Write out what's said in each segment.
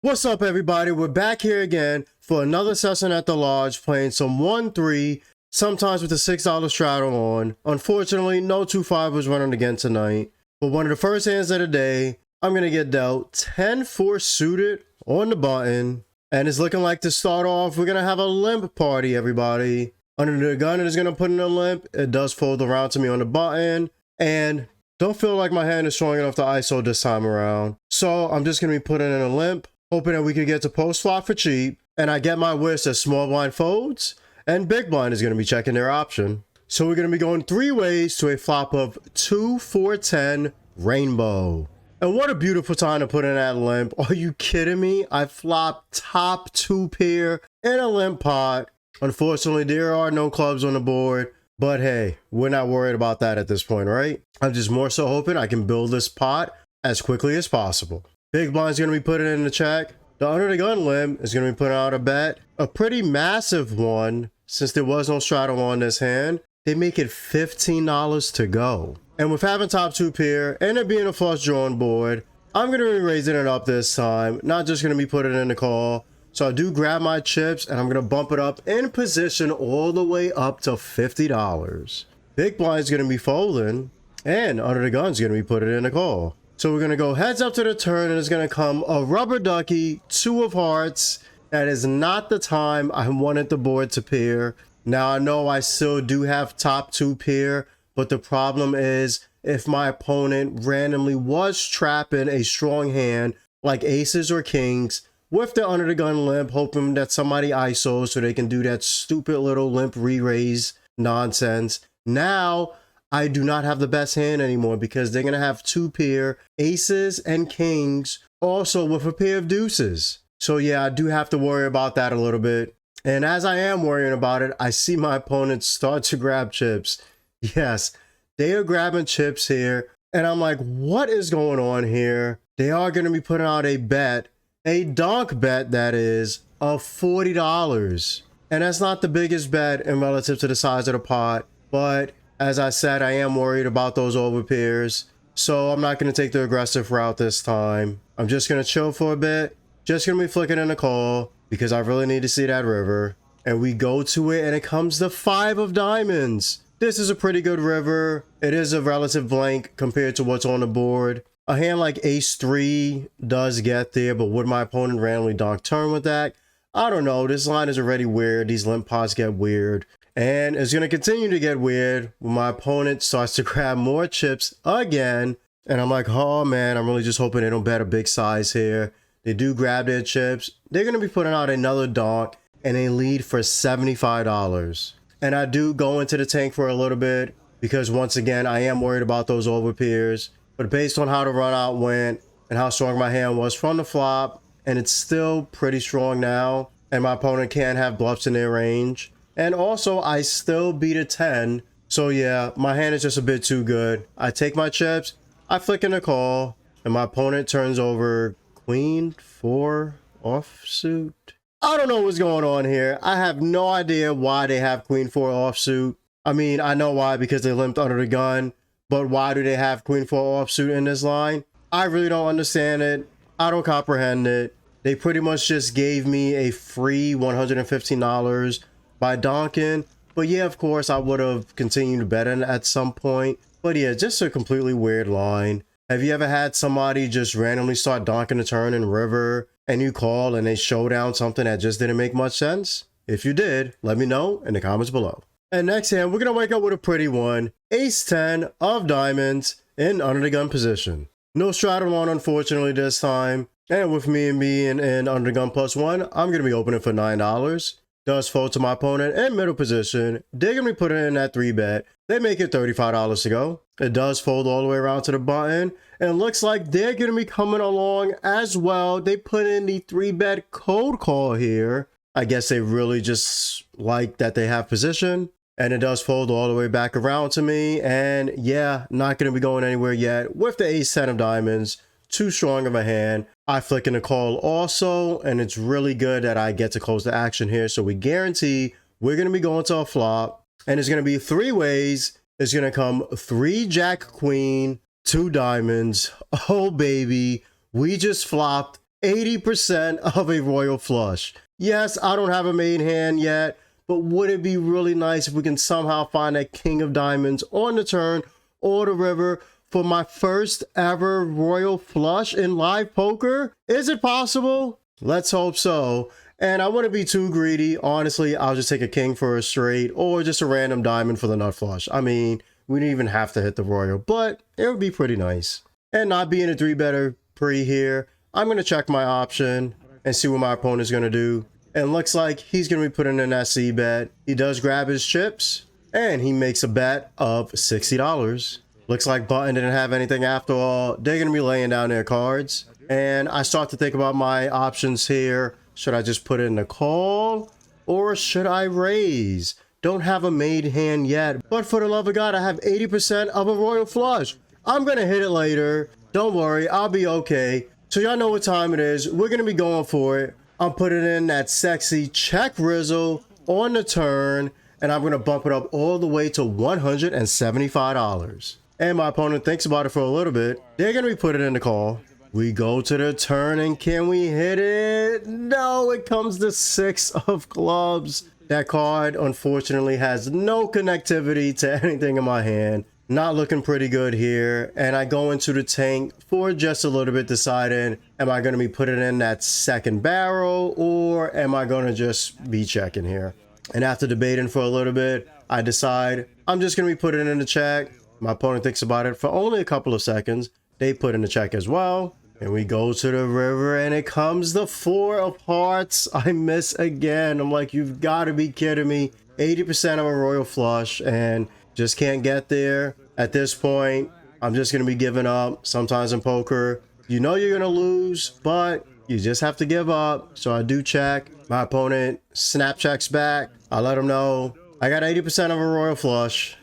What's up, everybody? We're back here again for another session at the lodge, playing some 1-3, sometimes with a $6 straddle on. Unfortunately, no 2-5 was running again tonight. But one of the first hands of the day, I'm going to get dealt 10-4 suited on the button. And it's looking like to start off, we're going to have a limp party, everybody. Under the gun, it is going to put in a limp. It does fold around to me on the button. And don't feel like my hand is strong enough to ISO this time around. So I'm just going to be putting in a limp, hoping that we could get to post flop for cheap. And I get my wish that small blind folds and big blind is going to be checking their option. So we're going to be going 3 ways to a flop of 2-4-10 rainbow. And what a beautiful time to put in that limp. Are you kidding me? I flopped top 2 pair in a limp pot. Unfortunately, there are no clubs on the board. But hey, we're not worried about that at this point, right? I'm just more so hoping I can build this pot as quickly as possible. Big blind's going to be putting in the check. The under the gun limp is going to be putting out a bet. A pretty massive one, since there was no straddle on this hand. They make it $15 to go. And with having top 2 pair and it being a flush drawn board, I'm going to be raising it up this time. Not just going to be putting it in the call. So I do grab my chips and I'm going to bump it up in position all the way up to $50. Big blind's going to be folding and under the gun's going to be putting it in the call. So we're going to go heads up to the turn and it's going to come a rubber ducky, 2 of hearts. That is not the time I wanted the board to pair. Now I know I still do have top 2 pair, but the problem is if my opponent randomly was trapping a strong hand like aces or kings with the under the gun limp, hoping that somebody ISO so they can do that stupid little limp re-raise nonsense. Now I do not have the best hand anymore because they're going to have 2 pair aces and kings also with a pair of deuces. So yeah, I do have to worry about that a little bit. And as I am worrying about it, I see my opponents start to grab chips. Yes, they are grabbing chips here. And I'm like, what is going on here? They are going to be putting out a bet, a donk bet that is, of $40. And that's not the biggest bet in relative to the size of the pot. But as I said, I am worried about those over pairs. So I'm not going to take the aggressive route this time. I'm just going to chill for a bit. Just going to be flicking in a call because I really need to see that river. And we go to it and it comes the 5 of diamonds. This is a pretty good river. It is a relative blank compared to what's on the board. A hand like ace 3 does get there, but would my opponent randomly donk turn with that? I don't know. This line is already weird. These limp pots get weird. And it's going to continue to get weird when my opponent starts to grab more chips again. And I'm like, oh man, I'm really just hoping they don't bet a big size here. They do grab their chips. They're going to be putting out another donk and a lead for $75. And I do go into the tank for a little bit because once again, I am worried about those over pairs. But based on how the run out went and how strong my hand was from the flop, and it's still pretty strong now, and my opponent can't have bluffs in their range. And also, I still beat a 10. So yeah, my hand is just a bit too good. I take my chips, I flick in a call, and my opponent turns over Queen 4 offsuit. I don't know what's going on here. I have no idea why they have Queen 4 offsuit. I mean, I know why, because they limped under the gun. But why do they have Queen 4 offsuit in this line? I really don't understand it. I don't comprehend it. They pretty much just gave me a free $115 by donking. But yeah, of course, I would have continued to bet in at some point. But yeah, just a completely weird line. Have you ever had somebody just randomly start donking a turn in river and you call and they show down something that just didn't make much sense? If you did, let me know in the comments below. And next hand, we're going to wake up with a pretty one. Ace 10 of diamonds in under the gun position. No straddle on, unfortunately, this time. And with me being in under the gun +1, I'm going to be opening for $9. Does fold to my opponent in middle position. They're going to be putting in that 3 bet. They make it $35 to go. It does fold all the way around to the button. And it looks like they're going to be coming along as well. They put in the 3 bet cold call here. I guess they really just like that they have position. And it does fold all the way back around to me. And yeah, not going to be going anywhere yet with the ace 10 of diamonds. Too strong of a hand. I flick in a call also. And it's really good that I get to close the action here. So we guarantee we're going to be going to a flop. And it's going to be 3 ways. It's going to come 3 jack queen, 2 diamonds. Oh baby, we just flopped 80% of a royal flush. Yes, I don't have a main hand yet, but would it be really nice if we can somehow find a king of diamonds on the turn or the river for my first ever royal flush in live poker? Is it possible? Let's hope so. And I wouldn't be too greedy. Honestly, I'll just take a king for a straight or just a random diamond for the nut flush. I mean, we didn't even have to hit the royal, but it would be pretty nice. And not being a 3-better pre here, I'm going to check my option and see what my opponent's going to do. And looks like he's going to be putting in that C bet. He does grab his chips and he makes a bet of $60. Looks like Button didn't have anything after all. They're going to be laying down their cards. And I start to think about my options here. Should I just put in a call or should I raise? Don't have a made hand yet, but for the love of God, I have 80% of a royal flush. I'm going to hit it later. Don't worry, I'll be okay. So y'all know what time it is. We're going to be going for it. I'm putting in that sexy check Rizzle on the turn, and I'm going to bump it up all the way to $175. And my opponent thinks about it for a little bit. They're going to be putting in the call. We go to the turn, and can we hit it? No, it comes to 6 of clubs. That card, unfortunately, has no connectivity to anything in my hand. Not looking pretty good here. And I go into the tank for just a little bit, deciding, am I going to be putting in that second barrel or am I going to just be checking here? And after debating for a little bit, I decide I'm just going to be putting in the check. My opponent thinks about it for only a couple of seconds. They put in the check as well. And we go to the river and it comes the 4 of hearts. I miss again. I'm like, you've got to be kidding me. 80% of a royal flush and just can't get there. At this point, I'm just going to be giving up. Sometimes in poker, you know you're going to lose, but you just have to give up. So I do check. My opponent snap checks back. I let him know I got 80% of a royal flush.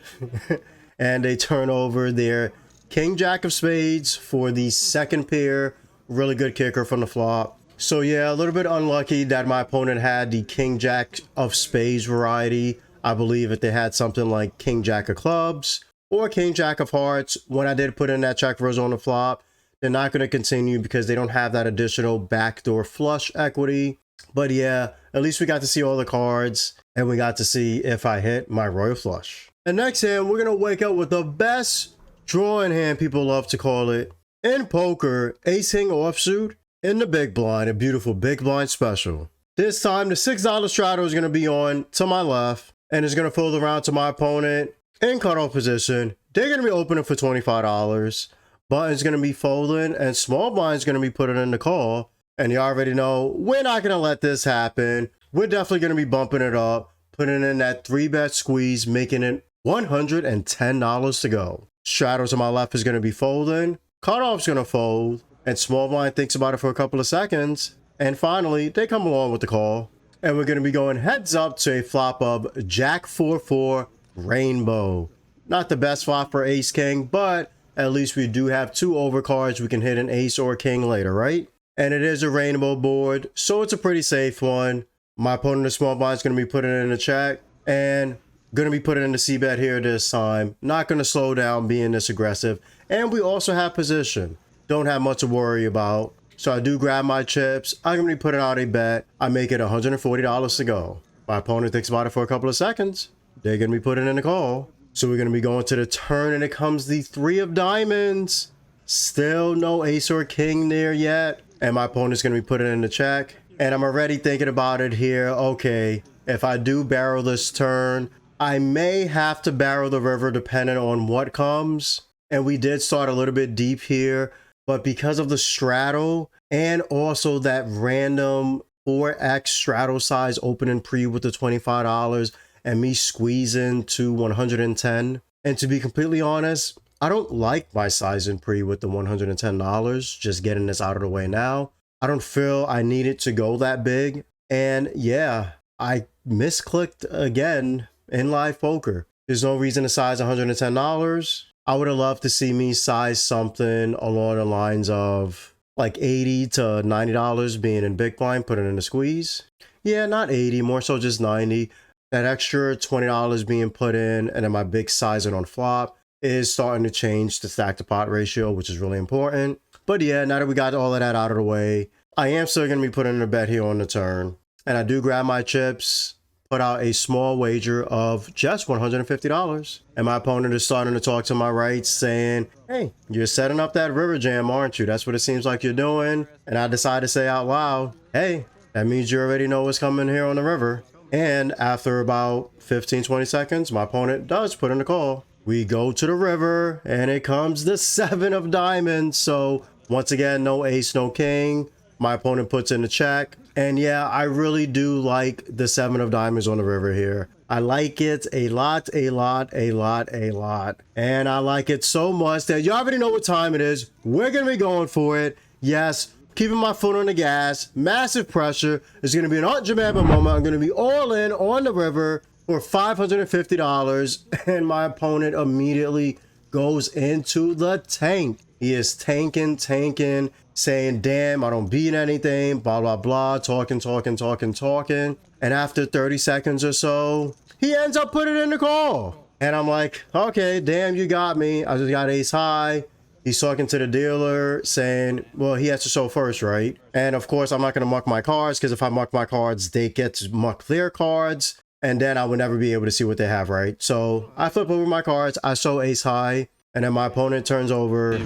And they turn over their King Jack of Spades for the second pair. Really good kicker from the flop. So yeah, a little bit unlucky that my opponent had the King Jack of Spades variety. I believe if they had something like King Jack of Clubs or King Jack of Hearts, when I did put in that check Rose on the flop, they're not going to continue because they don't have that additional backdoor flush equity. But yeah, at least we got to see all the cards and we got to see if I hit my royal flush. And next hand, we're going to wake up with the best drawing hand, people love to call it, in poker, ace king offsuit in the big blind, a beautiful big blind special. This time the $6 straddle is going to be on to my left and is going to fold around to my opponent in cutoff position. They're going to be opening for $25. Button's going to be folding and small blind's going to be putting in the call. And you already know we're not going to let this happen. We're definitely going to be bumping it up, putting in that 3-bet squeeze, making it $110 to go. Straddle to my left is going to be folding. Cutoff's going to fold. And small blind thinks about it for a couple of seconds. And finally, they come along with the call. And we're going to be going heads up to a flop of Jack 4-4 Rainbow. Not the best flop for ace king, but at least we do have 2 overcards. We can hit an ace or a king later, right? And it is a rainbow board, so it's a pretty safe one. My opponent, the small blind, is going to be putting it in the check. And going to be putting in the C-bet here this time. Not going to slow down being this aggressive. And we also have position. Don't have much to worry about. So I do grab my chips. I'm going to be putting out a bet. I make it $140 to go. My opponent thinks about it for a couple of seconds. They're going to be putting in a call. So we're going to be going to the turn and it comes the 3 of diamonds. Still no ace or king there yet. And my opponent's going to be putting in the check. And I'm already thinking about it here. Okay, if I do barrel this turn, I may have to barrel the river depending on what comes. And we did start a little bit deep here, but because of the straddle and also that random 4x straddle size opening pre with the $25 and me squeezing to 110. And to be completely honest, I don't like my size in pre with the $110, just getting this out of the way now. I don't feel I need it to go that big. And yeah, I misclicked again in live poker. There's no reason to size $110. I would have loved to see me size something along the lines of like $80 to $90 being in big blind, putting in a squeeze. Yeah, not 80, more so just 90. That extra $20 being put in and then my big sizing on flop is starting to change the stack to pot ratio, which is really important. But yeah, now that we got all of that out of the way, I am still going to be putting in a bet here on the turn. And I do grab my chips, put out a small wager of just $150. And my opponent is starting to talk to my right, saying, hey, you're setting up that river jam, aren't you? That's what it seems like you're doing. And I decide to say out loud, hey, that means you already know what's coming here on the river. And after about 15-20 seconds, my opponent does put in a call. We go to the river, and it comes the 7 of diamonds. So once again, no ace, no king. My opponent puts in the check. And yeah, I really do like the 7 of diamonds on the river here. I like it a lot. And I like it so much that you already know what time it is. We're going to be going for it. Yes, keeping my foot on the gas. Massive pressure. It's going to be an Aunt Jemima moment. I'm going to be all in on the river for $550. And my opponent immediately goes into the tank. He is tanking, saying, damn, I don't beat anything, blah, blah, blah, talking. And after 30 seconds or so, he ends up putting in the call. And I'm like, okay, damn, you got me. I just got ace high. He's talking to the dealer saying, well, he has to show first, right? And of course, I'm not going to muck my cards, because if I muck my cards, they get to muck their cards. And then I would never be able to see what they have, right? So I flip over my cards. I show ace high. And then my opponent turns over.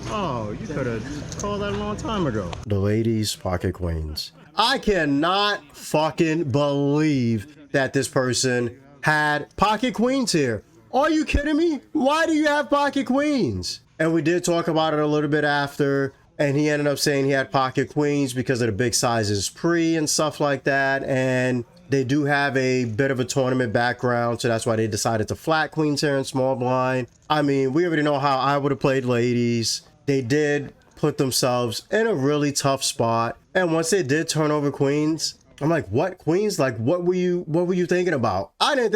Oh, you could have called that a long time ago. The ladies' pocket queens. I cannot fucking believe that this person had pocket queens here. Are you kidding me? Why do you have pocket queens? And we did talk about it a little bit after. And he ended up saying he had pocket queens because of the big sizes pre and stuff like that. And they do have a bit of a tournament background, so that's why they decided to flat queens here in small blind. I mean, we already know how I would have played ladies. They did put themselves in a really tough spot. And once they did turn over queens, I'm like, what queens? Like, what were you thinking about? I didn't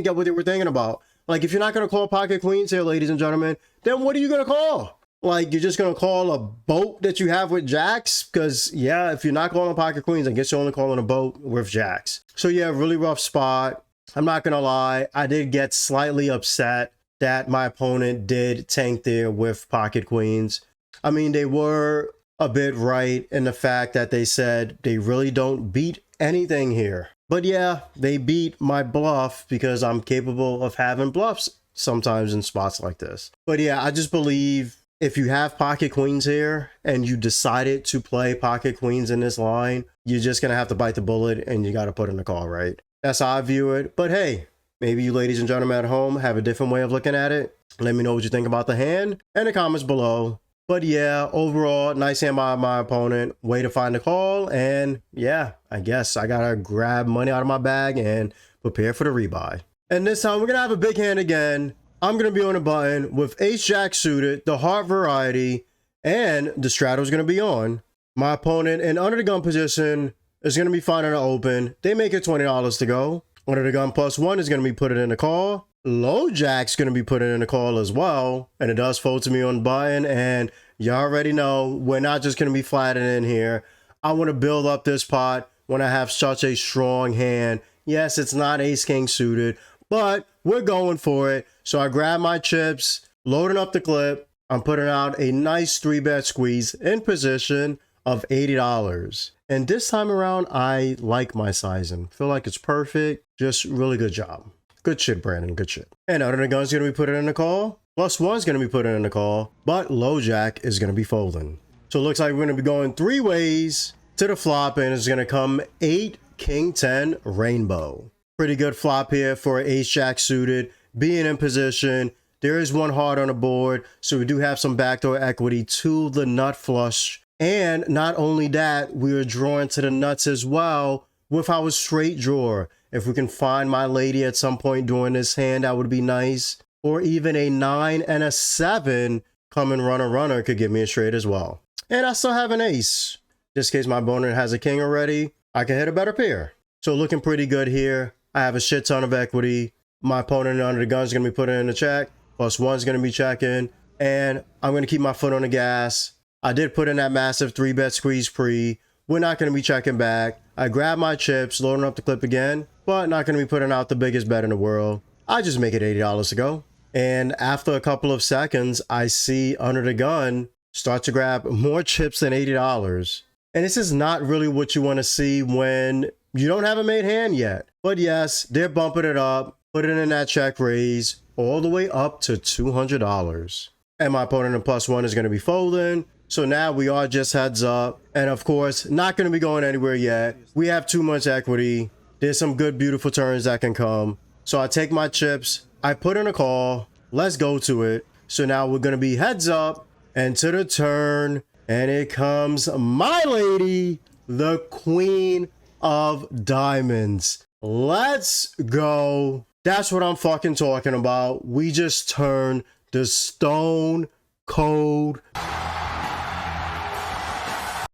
get what they were thinking about. Like, if you're not going to call pocket queens here, ladies and gentlemen, then what are you going to call? Like, you're just going to call a boat that you have with jacks? Because, yeah, if you're not calling pocket queens, I guess you're only calling a boat with jacks. So, yeah, really rough spot. I'm not going to lie. I did get slightly upset that my opponent did tank there with pocket queens. I mean, they were a bit right in the fact that they said they really don't beat anything here. But, yeah, they beat my bluff because I'm capable of having bluffs sometimes in spots like this. But, yeah, I just believe if you have pocket queens here and you decided to play pocket queens in this line, you're just going to have to bite the bullet and you got to put in the call, right? That's how I view it. But hey, maybe you ladies and gentlemen at home have a different way of looking at it. Let me know what you think about the hand in the comments below. But yeah, overall, nice hand by my opponent. Way to find the call. And yeah, I guess I got to grab money out of my bag and prepare for the rebuy. And this time we're going to have a big hand again. I'm going to be on a button with ace jack suited, the heart variety, and the straddle's going to be on. My opponent in under the gun position is going to be finding an open. They make it $20 to go. Under the gun +1 is going to be put it in the call. Low jack's going to be put it in the call as well. And it does fold to me on the button. And you already know we're not just going to be flatting in here. I want to build up this pot when I have such a strong hand. Yes, it's not ace king suited, but we're going for it. So I grab my chips, loading up the clip. I'm putting out a nice 3-bet squeeze in position of $80. And this time around, I like my sizing. Feel like it's perfect. Just really good job. Good shit, Brandon. Good shit. And under the gun's going to be put it in the call. +1's going to be put in the call. But low jack is going to be folding. So it looks like we're going to be going 3 ways to the flop. And it's going to come 8 king 10 rainbow. Pretty good flop here for ace jack suited. Being in position. There is 1 heart on the board. So we do have some backdoor equity to the nut flush. And not only that, we are drawing to the nuts as well with our straight drawer. If we can find my lady at some point during this hand, that would be nice. Or even a 9 and a 7 coming runner could give me a straight as well. And I still have an ace. Just in case my opponent has a king already, I can hit a better pair. So looking pretty good here. I have a shit ton of equity. My opponent under the gun is going to be putting in the check. +1's going to be checking. And I'm going to keep my foot on the gas. I did put in that massive 3-bet squeeze pre. We're not going to be checking back. I grab my chips, loading up the clip again, but not going to be putting out the biggest bet in the world. I just make it $80 to go. And after a couple of seconds, I see under the gun start to grab more chips than $80. And this is not really what you want to see when you don't have a made hand yet. But yes, they're bumping it up, putting in that check raise all the way up to $200. And my opponent in +1 is going to be folding. So now we are just heads up. And of course, not going to be going anywhere yet. We have too much equity. There's some good, beautiful turns that can come. So I take my chips. I put in a call. Let's go to it. So now we're going to be heads up and to the turn. And it comes my lady, the Queen of Diamonds. Let's go. That's what I'm fucking talking about. We just turned the stone cold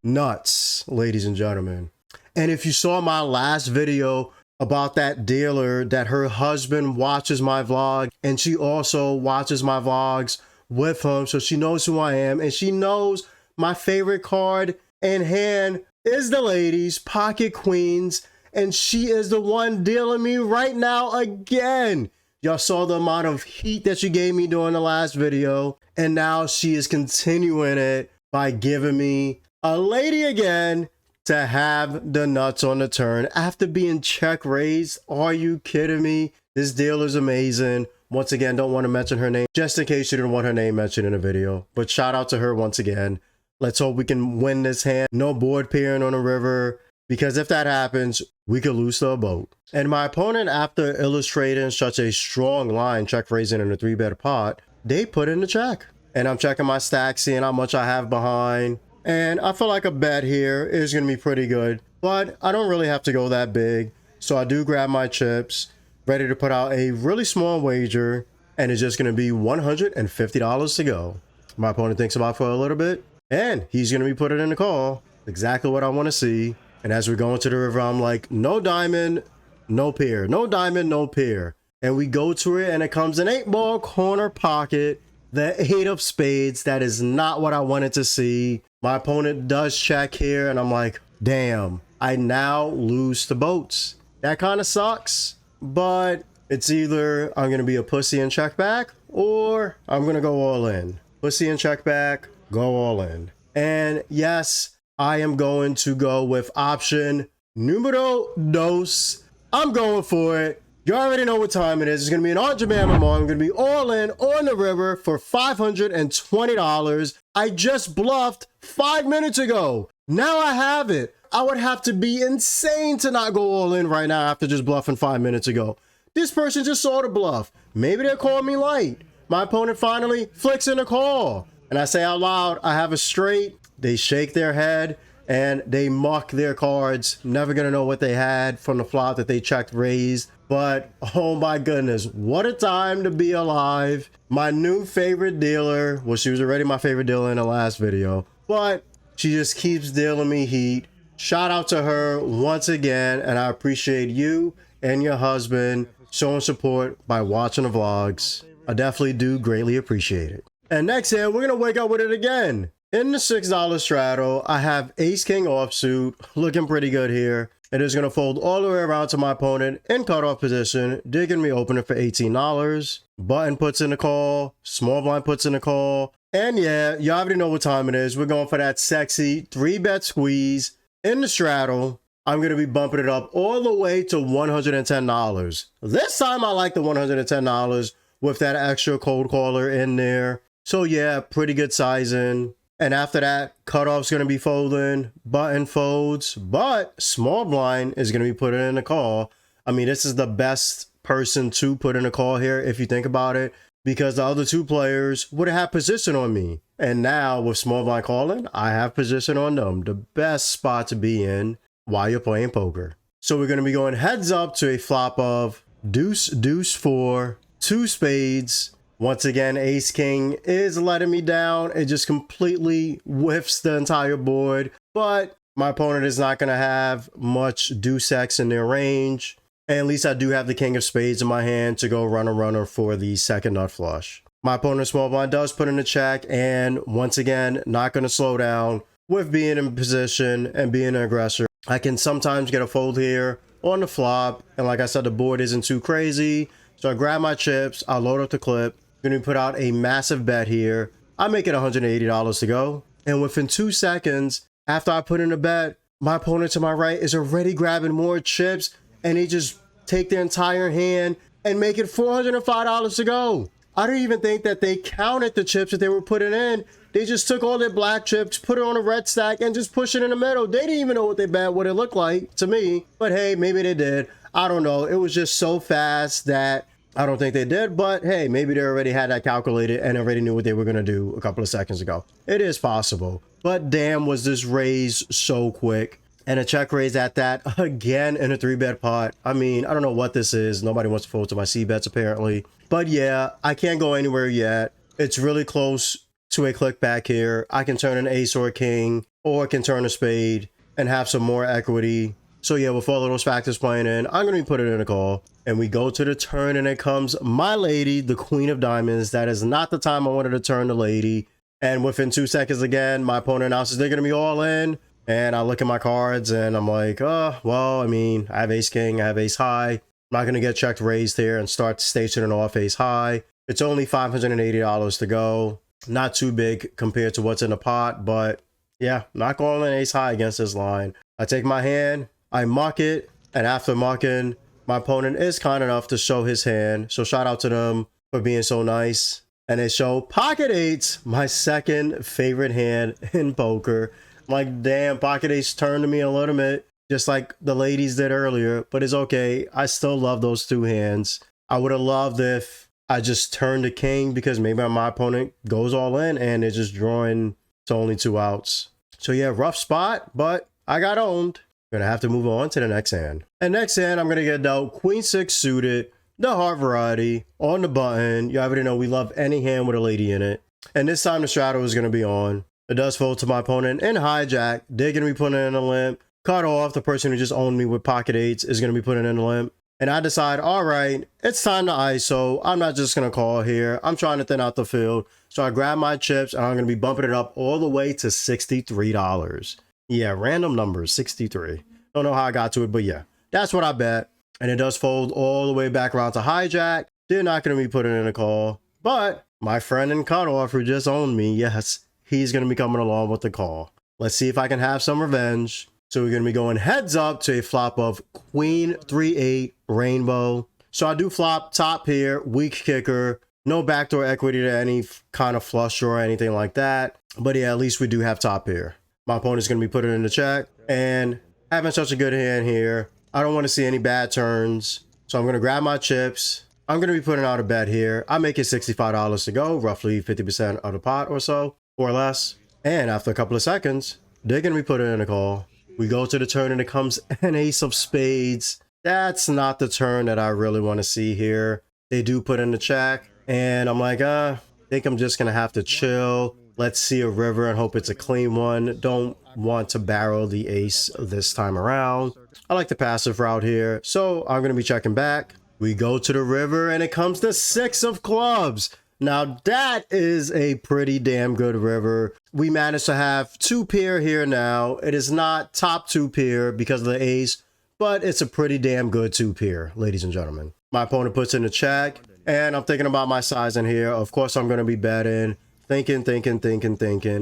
nuts, ladies and gentlemen. And if you saw my last video about that dealer that her husband watches my vlog, and she also watches my vlogs with him, so she knows who I am, and she knows my favorite card in hand is the lady's Pocket Queens, and she is the one dealing me right now again. Y'all saw the amount of heat that she gave me during the last video, and now she is continuing it by giving me a lady again to have the nuts on the turn after being check raised. Are you kidding me? This deal is amazing. Once again, don't want to mention her name just in case you didn't want her name mentioned in the video, but shout out to her once again. Let's hope we can win this hand. No board pairing on the river, because if that happens, we could lose to a boat. And my opponent, after illustrating such a strong line, check raising in a 3-bet pot, they put in the check. And I'm checking my stack, seeing how much I have behind. And I feel like a bet here is going to be pretty good, but I don't really have to go that big. So I do grab my chips, ready to put out a really small wager, and it's just going to be $150 to go. My opponent thinks about it for a little bit, and he's going to be putting in the call. Exactly what I want to see. And as we're going to the river, I'm like, no diamond, no pair. No diamond, no pair. And we go to it, and it comes an 8-ball corner pocket. The 8 of spades. That is not what I wanted to see. My opponent does check here, and I'm like, damn, I now lose to boats. That kind of sucks, but it's either I'm going to be a pussy and check back, or I'm going to go all in. Pussy and check back, go all in. And yes, I am going to go with option numero dos. I'm going for it. You already know what time it is. It's going to be an on-demand I'm going to be all in on the river for $520. I just bluffed 5 minutes ago. Now I have it. I would have to be insane to not go all in right now after just bluffing 5 minutes ago. This person just saw the bluff. Maybe they'll call me light. My opponent finally flicks in a call. And I say out loud, I have a straight. They shake their head and they muck their cards. Never going to know what they had from the flop that they checked raised. But oh my goodness, what a time to be alive. My new favorite dealer, well, she was already my favorite dealer in the last video, but she just keeps dealing me heat. Shout out to her once again, and I appreciate you and your husband showing support by watching the vlogs. I definitely do greatly appreciate it. And next here, we're gonna wake up with it again. In the $6 straddle, I have ace king offsuit, looking pretty good here. It is going to fold all the way around to my opponent in cutoff position, digging me opening for $18. Button puts in a call, small blind puts in a call. And yeah, you already know what time it is. We're going for that sexy 3-bet squeeze in the straddle. I'm going to be bumping it up all the way to $110. This time I like the $110 with that extra cold caller in there. So yeah, pretty good sizing. And after that, cutoff's going to be folding, button folds, but small blind is going to be putting in a call. I mean, this is the best person to put in a call here, if you think about it, because the other two players would have position on me. And now with small blind calling, I have position on them. The best spot to be in while you're playing poker. So we're going to be going heads up to a flop of deuce, deuce, 4, 2 spades. Once again, ace king is letting me down. It just completely whiffs the entire board. But my opponent is not going to have much deuce X in their range. And at least I do have the king of spades in my hand to go runner for the second nut flush. My opponent small blind does put in a check. And once again, not going to slow down with being in position and being an aggressor. I can sometimes get a fold here on the flop. And like I said, the board isn't too crazy. So I grab my chips. I load up the clip. Going to put out a massive bet here. I make it $180 to go. And within 2 seconds, after I put in a bet, my opponent to my right is already grabbing more chips, and they just take their entire hand and make it $405 to go. I don't even think that they counted the chips that they were putting in. They just took all their black chips, put it on a red stack, and just pushed it in the middle. They didn't even know what they bet, what it looked like to me. But hey, maybe they did. I don't know. It was just so fast that I don't think they did. But hey, maybe they already had that calculated and already knew what they were going to do a couple of seconds ago. It is possible. But damn, was this raise so quick. And a check raise at that again in a 3-bet pot. I mean, I don't know what this is. Nobody wants to fold to my C bets apparently. But yeah, I can't go anywhere yet. It's really close to a click back here. I can turn an ace or a king, or I can turn a spade and have some more equity. So yeah, with all of those factors playing in, I'm going to be putting in a call. And we go to the turn, and it comes my lady, the queen of diamonds. That is not the time I wanted to turn the lady. And within 2 seconds again, my opponent announces they're going to be all in. And I look at my cards and I'm like, oh, well, I mean, I have ace king, I have ace high. I'm not going to get checked raised here and start stationing off ace high. It's only $580 to go. Not too big compared to what's in the pot, but yeah, not going in ace high against this line. I take my hand, I muck it, and after mucking, my opponent is kind enough to show his hand. So shout out to them for being so nice. And they show pocket eights, my second favorite hand in poker. Like, damn, pocket ace turned to me a little bit, just like the ladies did earlier, but it's okay. I still love those two hands. I would have loved if I just turned a king, because maybe my opponent goes all in and they're just drawing to only 2 outs. So yeah, rough spot, but I got owned. Gonna have to move on to the next hand. And next hand, I'm gonna get dealt queen 6 suited, the heart variety, on the button. You already know we love any hand with a lady in it. And this time the straddle is gonna be on. It does fold to my opponent in hijack. They're going to be putting in a limp. Cut off. The person who just owned me with pocket eights is going to be putting in a limp. And I decide, all right, it's time to ISO. I'm not just going to call here. I'm trying to thin out the field. So I grab my chips and I'm going to be bumping it up all the way to $63. Yeah, random numbers, 63. Don't know how I got to it, but yeah, that's what I bet. And it does fold all the way back around to hijack. They're not going to be putting in a call. But my friend in cutoff who just owned me, yes, he's going to be coming along with the call. Let's see if I can have some revenge. So we're going to be going heads up to a flop of queen 3-8 rainbow. So I do flop top here, weak kicker, no backdoor equity to any kind of flush draw or anything like that. But yeah, at least we do have top here. My opponent's going to be putting in the check and having such a good hand here. I don't want to see any bad turns. So I'm going to grab my chips. I'm going to be putting out a bet here. I make it $65 to go, roughly 50% of the pot or so. Or less. And after a couple of seconds, they're going to be putting in a call. We go to the turn and it comes an ace of spades. That's not the turn that I really want to see here. They do put in the check. And I'm like, I think I'm just going to have to chill. Let's see a river and hope it's a clean one. Don't want to barrel the ace this time around. I like the passive route here. So I'm going to be checking back. We go to the river and it comes the 6 of clubs. Now that is a pretty damn good river. We managed to have 2 pair here now. It is not top 2 pair because of the ace, but it's a pretty damn good 2 pair, ladies and gentlemen. My opponent puts in a check, and I'm thinking about my size in here. Of course, I'm going to be betting, thinking.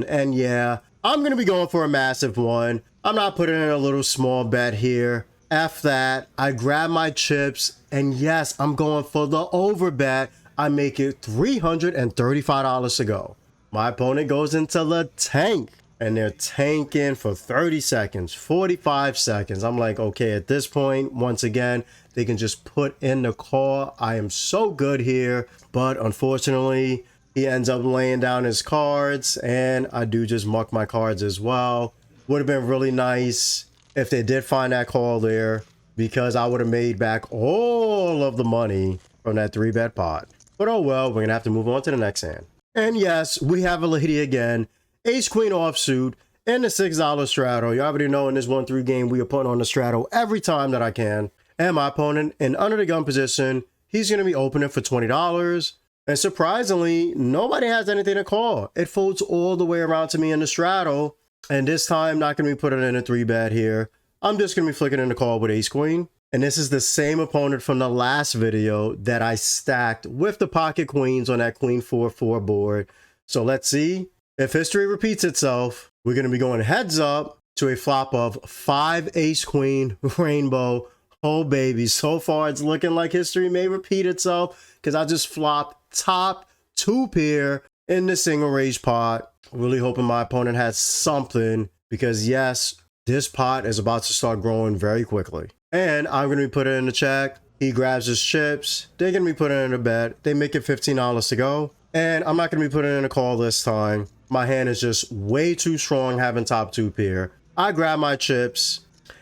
And yeah, I'm going to be going for a massive one. I'm not putting in a little small bet here. F that. I grab my chips, and yes, I'm going for the overbet. I make it $335 to go. My opponent goes into the tank, and they're tanking for 30 seconds, 45 seconds. I'm like, okay, at this point, once again, they can just put in the call. I am so good here, but unfortunately, he ends up laying down his cards, and I do just muck my cards as well. Would have been really nice if they did find that call there, because I would have made back all of the money from that 3-bet pot. But oh well, we're going to have to move on to the next hand. And yes, we have a lady again. Ace Queen offsuit in the $6 straddle. You already know in this 1-3 game, we are putting on the straddle every time that I can. And my opponent in under the gun position, he's going to be opening for $20. And surprisingly, nobody has anything to call. It folds all the way around to me in the straddle. And this time, not going to be putting in a 3-bet here. I'm just going to be flicking in the call with Ace Queen. And this is the same opponent from the last video that I stacked with the pocket queens on that queen 4-4 board. So let's see if history repeats itself. We're going to be going heads up to a flop of 5 ace queen rainbow. Oh baby, so far it's looking like history may repeat itself because I just flopped top 2 pair in the single raise pot. Really hoping my opponent has something because yes, this pot is about to start growing very quickly. And I'm going to be putting in the check. He grabs his chips. They're going to be putting in a bet. They make it $15 to go. And I'm not going to be putting in a call this time. My hand is just way too strong having top 2 pair. I grab my chips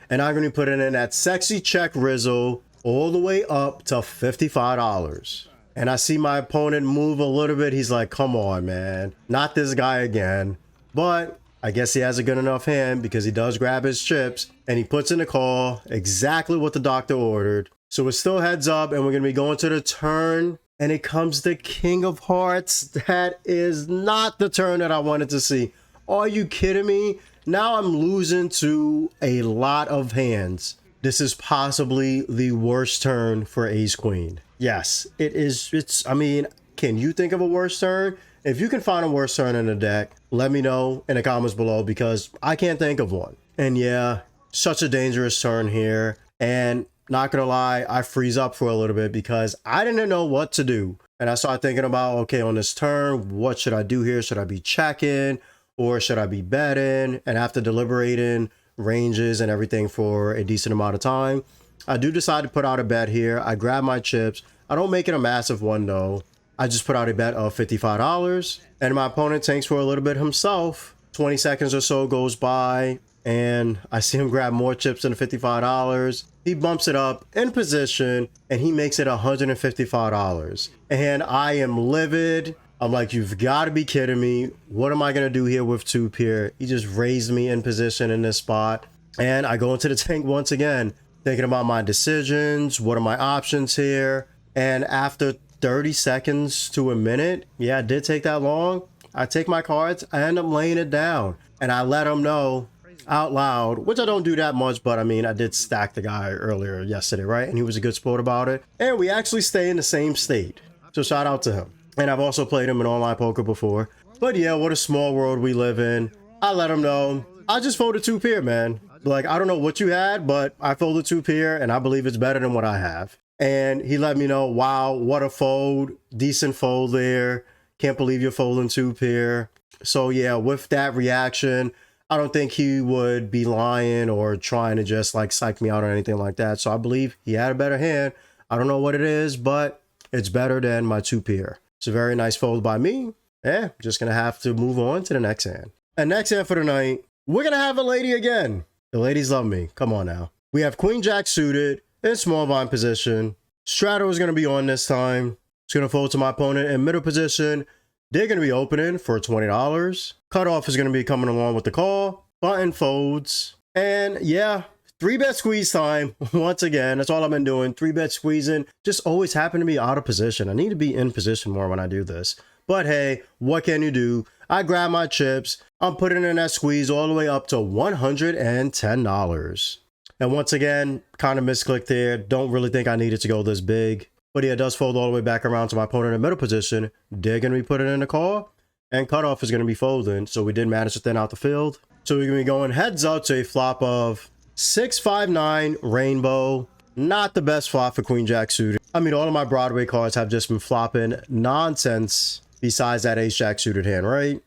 and I'm going to be putting in that sexy check Rizzo all the way up to $55. And I see my opponent move a little bit. He's like, come on, man. Not this guy again. But I guess he has a good enough hand because he does grab his chips and he puts in a call exactly what the doctor ordered. So it's still heads up and we're going to be going to the turn. And it comes the King of Hearts. That is not the turn that I wanted to see. Are you kidding me? Now I'm losing to a lot of hands. This is possibly the worst turn for ace queen. Yes, it is. I mean, can you think of a worse turn? If you can find a worse turn in the deck, let me know in the comments below because I can't think of one. And yeah, such a dangerous turn here. And not gonna lie, I freeze up for a little bit because I didn't know what to do. And I started thinking about, okay, on this turn, what should I do here? Should I be checking or should I be betting? And after deliberating ranges and everything for a decent amount of time, I do decide to put out a bet here. I grab my chips. I don't make it a massive one though. I just put out a bet of $55 and my opponent tanks for a little bit himself. 20 seconds or so goes by and I see him grab more chips than $55. He bumps it up in position and he makes it $155. And I am livid. I'm like, you've got to be kidding me. What am I going to do here with 2 pair? He just raised me in position in this spot. And I go into the tank once again, thinking about my decisions. What are my options here? And after 30 seconds to a minute, yeah, it did take that long. I take my cards, I end up laying it down. And I let him know out loud, which I don't do that much, but I mean, I did stack the guy earlier yesterday, right? And he was a good sport about it. And we actually stay in the same state. So shout out to him. And I've also played him in online poker before. But yeah, what a small world we live in. I let him know. I just folded 2 pair, man. Like, I don't know what you had, but I folded 2 pair and I believe it's better than what I have. And he let me know, wow, what a fold. Decent fold there. Can't believe you're folding 2 pair. So yeah, with that reaction, I don't think he would be lying or trying to just like psych me out or anything like that. So I believe he had a better hand. I don't know what it is, but it's better than my 2 pair. It's a very nice fold by me. Yeah, just going to have to move on to the next hand. And next hand for the night, we're going to have a lady again. The ladies love me. Come on now. We have Queen Jack suited in small blind position. Strato is going to be on this time. It's going to fold to my opponent in middle position. They're going to be opening for $20. Cutoff is going to be coming along with the call. Button folds. And yeah, 3-bet squeeze time. Once again, that's all I've been doing. 3-bet squeezing. Just always happen to be out of position. I need to be in position more when I do this. But hey, what can you do? I grab my chips. I'm putting in that squeeze all the way up to $110. And once again, kind of misclicked there. Don't really think I needed to go this big. But yeah, it does fold all the way back around to my opponent in middle position. They're going to be putting in a call. And cutoff is going to be folding. So we did manage to thin out the field. So we're going to be going heads up to a flop of 6-5-9 rainbow. Not the best flop for Queen Jack suited. I mean, all of my Broadway cards have just been flopping nonsense besides that Ace Jack suited hand, right?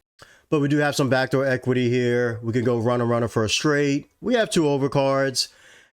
But we do have some backdoor equity here. We can go runner for a straight. We have 2 overcards.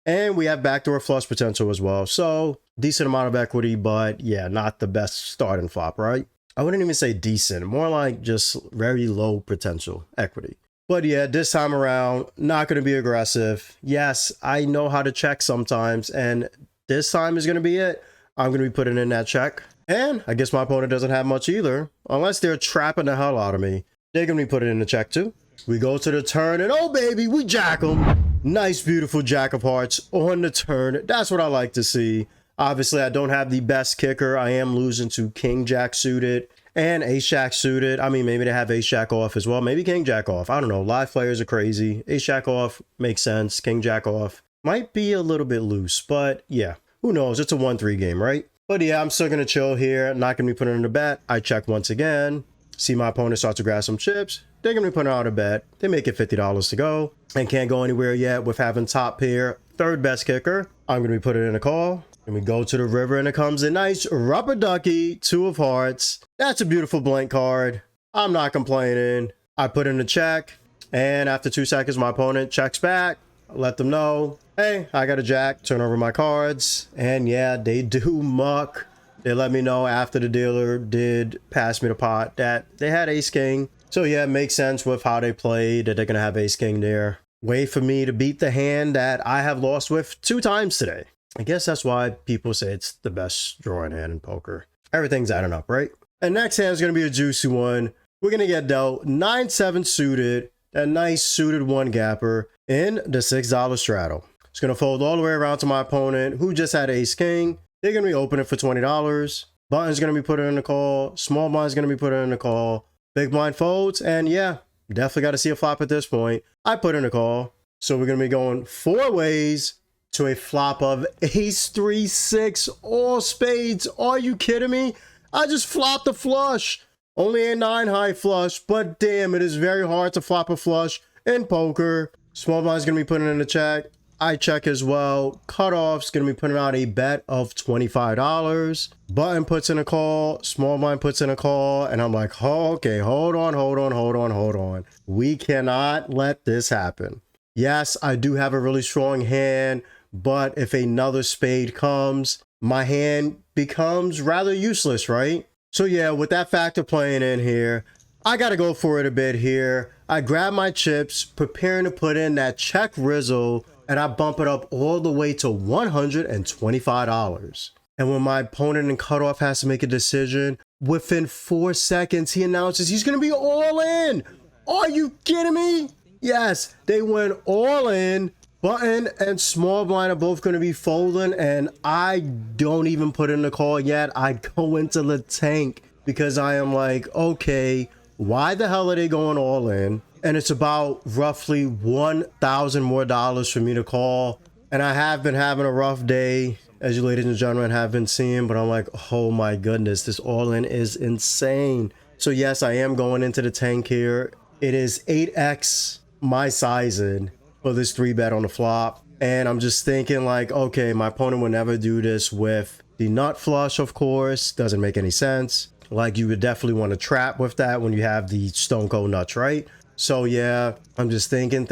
And we have backdoor flush potential as well. So decent amount of equity, but yeah, not the best starting flop, right? I wouldn't even say decent, more like just very low potential equity. But yeah, this time around, not going to be aggressive. Yes, I know how to check sometimes, and this time is going to be it. I'm going to be putting in that check. And I guess my opponent doesn't have much either, unless they're trapping the hell out of me. They're going to be putting in the check too. We go to the turn, and oh baby, we jack them. Nice, beautiful Jack of Hearts on the turn. That's what I like to see. Obviously, I don't have the best kicker. I am losing to King Jack suited and Ace Jack suited. I mean, maybe they have Ace Jack off as well. Maybe King Jack off. I don't know. Live players are crazy. Ace Jack off makes sense. King Jack off might be a little bit loose, but yeah, who knows? It's a 1-3 game, right? But yeah, I'm still going to chill here. Not going to be putting in a bet. I check once again. See my opponent start to grab some chips. They're going to be putting out a bet. They make it $50 to go and can't go anywhere yet with having top pair, third best kicker. I'm going to be putting in a call. And we go to the river and it comes a nice rubber ducky, 2 of hearts. That's a beautiful blank card. I'm not complaining. I put in a check, and after 2 seconds, my opponent checks back. I let them know, hey, I got a jack, turn over my cards. And yeah, they do muck. They let me know after the dealer did pass me the pot that they had ace king. So yeah, it makes sense with how they played that they're going to have ace king there. Way for me to beat the hand that I have lost with 2 times today. I guess that's why people say it's the best drawing hand in poker. Everything's adding up, right? And next hand is going to be a juicy one. We're going to get dealt 9-7 suited, that nice suited 1-gapper in the $6 straddle. It's going to fold all the way around to my opponent who just had ace king. They're going to be opening for $20. Button's going to be put in the call. Small blind's going to be put in the call. Big blind folds. And yeah, definitely got to see a flop at this point. I put in a call. So we're going to be going 4 ways to a flop of ace 3-6 all spades. Are you kidding me? I just flopped a flush. Only a 9 high flush, but damn, it is very hard to flop a flush in poker. Small blind's gonna be putting in the check. I check as well. Cutoff's gonna be putting out a bet of $25. Button puts in a call. Small blind puts in a call, and I'm like, oh, okay, hold on. We cannot let this happen. Yes, I do have a really strong hand, but if another spade comes, my hand becomes rather useless, right? So yeah, with that factor playing in here, I got to go for it a bit here. I grab my chips, preparing to put in that check Rizzle, and I bump it up all the way to $125. And when my opponent in cutoff has to make a decision, within 4 seconds, he announces he's going to be all in. Are you kidding me? Yes, they went all in. Button and small blind are both going to be folding, and I don't even put in the call yet. I go into the tank because I am like, okay, why the hell are they going all in? And it's about roughly $1,000 more for me to call. And I have been having a rough day, as you ladies and gentlemen have been seeing, but I'm like, oh my goodness, this all in is insane. So yes, I am going into the tank here. It is 8x my sizing for this 3-bet on the flop, and I'm just thinking like, okay, my opponent would never do this with the nut flush, of course. Doesn't make any sense. Like, you would definitely want to trap with that when you have the stone cold nuts, right? So yeah, I'm just thinking,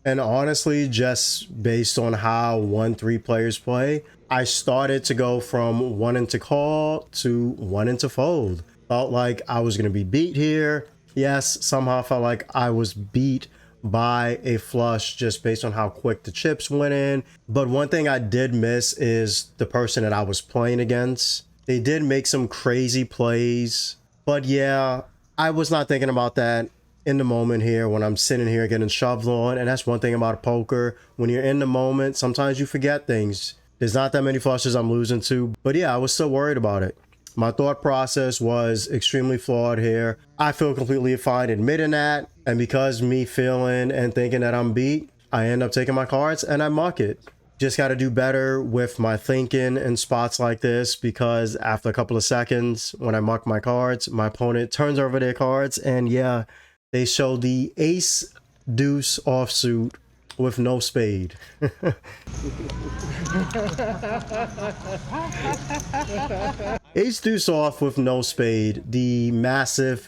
and honestly, just based on how 1-3 players play, I started to go from wanting to call to wanting to fold. Felt like I was going to be beat here. Yes, somehow felt like I was beat by a flush just based on how quick the chips went in. But one thing I did miss is the person that I was playing against. They did make some crazy plays, but yeah, I was not thinking about that in the moment here when I'm sitting here getting shoved on. And that's one thing about poker. When you're in the moment, sometimes you forget things. There's not that many flushes I'm losing to, but yeah, I was still worried about it. My thought process was extremely flawed here. I feel completely fine admitting that. And because me feeling and thinking that I'm beat, I end up taking my cards and I muck it. Just got to do better with my thinking in spots like this, because after a couple of seconds, when I muck my cards, my opponent turns over their cards, and yeah, they show the ace deuce offsuit with no spade. Ace deuce off with no spade. The massive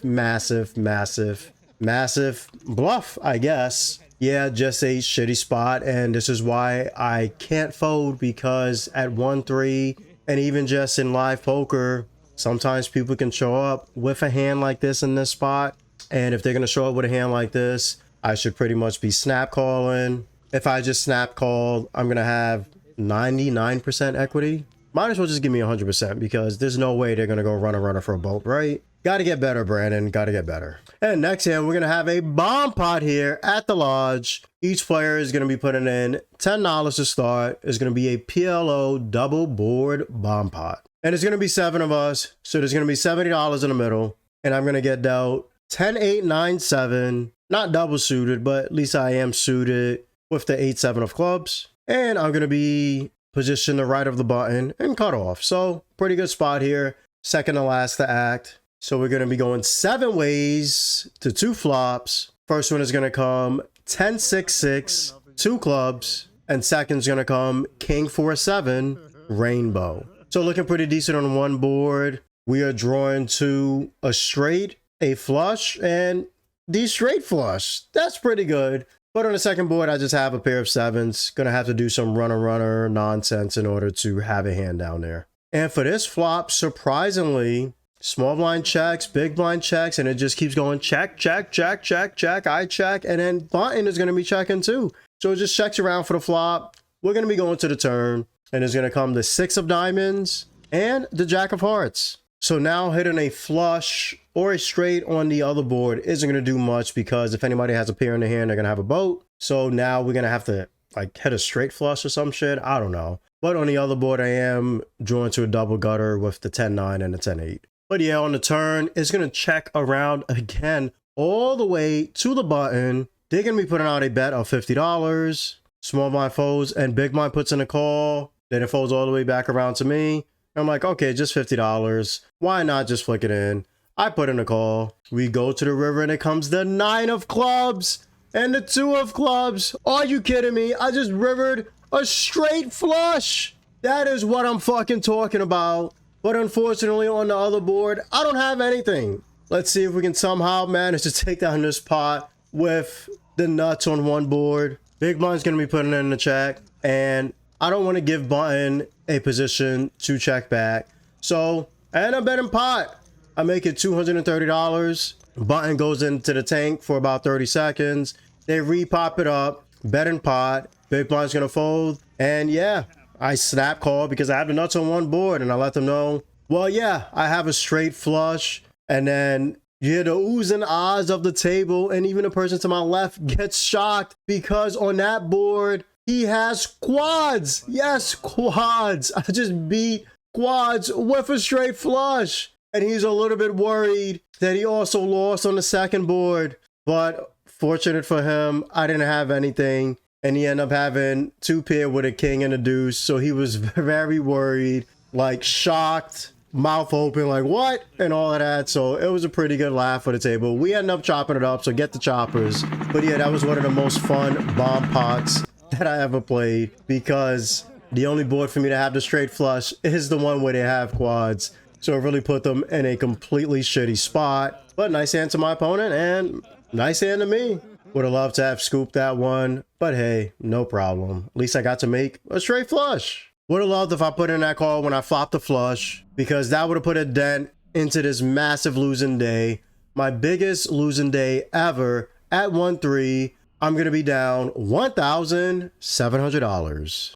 bluff, I guess. Yeah, just a shitty spot, and this is why I can't fold, because at 1-3 and even just in live poker, sometimes people can show up with a hand like this in this spot, and if they're going to show up with a hand like this, I should pretty much be snap calling. If I just snap called, I'm going to have 99% equity. Might as well just give me 100%, because there's no way they're going to go runner for a bolt, right? Got to get better, Brandon. Got to get better. And next hand, we're going to have a bomb pot here at the lodge. Each player is going to be putting in $10 to start. It's going to be a PLO double board bomb pot. And it's going to be 7 of us. So there's going to be $70 in the middle. And I'm going to get dealt 10, 8, 9, 7. Not double suited, but at least I am suited with the 8, 7 of clubs. And I'm going to be positioned the right of the button and cut off. So pretty good spot here. Second to last to act. So we're going to be going 7 ways to 2 flops. First one is going to come 10-6-6, 2 clubs. And second's going to come King 4-7, rainbow. So looking pretty decent on one board. We are drawing to a straight, a flush, and the straight flush. That's pretty good. But on the second board, I just have a pair of 7s. Gonna have to do some runner nonsense in order to have a hand down there. And for this flop, surprisingly, small blind checks, big blind checks, and it just keeps going check, check, check, check, check, I check, and then button is gonna be checking too. So it just checks around for the flop. We're gonna be going to the turn, and it's gonna come the 6 of diamonds and the jack of hearts. So now hitting a flush or a straight on the other board isn't going to do much, because if anybody has a pair in their hand, they're going to have a boat. So now we're going to have to like hit a straight flush or some shit. I don't know. But on the other board, I am drawing to a double gutter with the 10-9 and the 10-8. But yeah, on the turn, it's going to check around again all the way to the button. They're going to be putting out a bet of $50. Small blind folds and big blind puts in a call. Then it folds all the way back around to me. I'm like, okay, just $50. Why not just flick it in? I put in a call. We go to the river and it comes the 9 of clubs and the 2 of clubs. Are you kidding me? I just rivered a straight flush. That is what I'm fucking talking about. But unfortunately on the other board, I don't have anything. Let's see if we can somehow manage to take down this pot with the nuts on one board. Big blind's gonna be putting it in the check, and I don't want to give button a position to check back. So I end up betting pot. I make it $230. Button goes into the tank for about 30 seconds. They re-pop it up, betting pot. Big blind's gonna fold. And yeah, I snap call because I have the nuts on one board, and I let them know, well, yeah, I have a straight flush. And then you hear the oohs and ahs of the table, and even the person to my left gets shocked because on that board, he has quads. Yes, quads. I just beat quads with a straight flush. And he's a little bit worried that he also lost on the second board. But fortunate for him, I didn't have anything. And he ended up having 2 pair with a king and a deuce. So he was very worried, like shocked, mouth open, like what? And all of that. So it was a pretty good laugh for the table. We ended up chopping it up, so get the choppers. But yeah, that was one of the most fun bomb pots that I ever played, because the only board for me to have the straight flush is the one where they have quads. So it really put them in a completely shitty spot. But nice hand to my opponent and nice hand to me. Would have loved to have scooped that one, but hey, no problem. At least I got to make a straight flush. Would have loved if I put in that call when I flopped the flush, because that would have put a dent into this massive losing day. My biggest losing day ever at 1-3. I'm going to be down $1,700.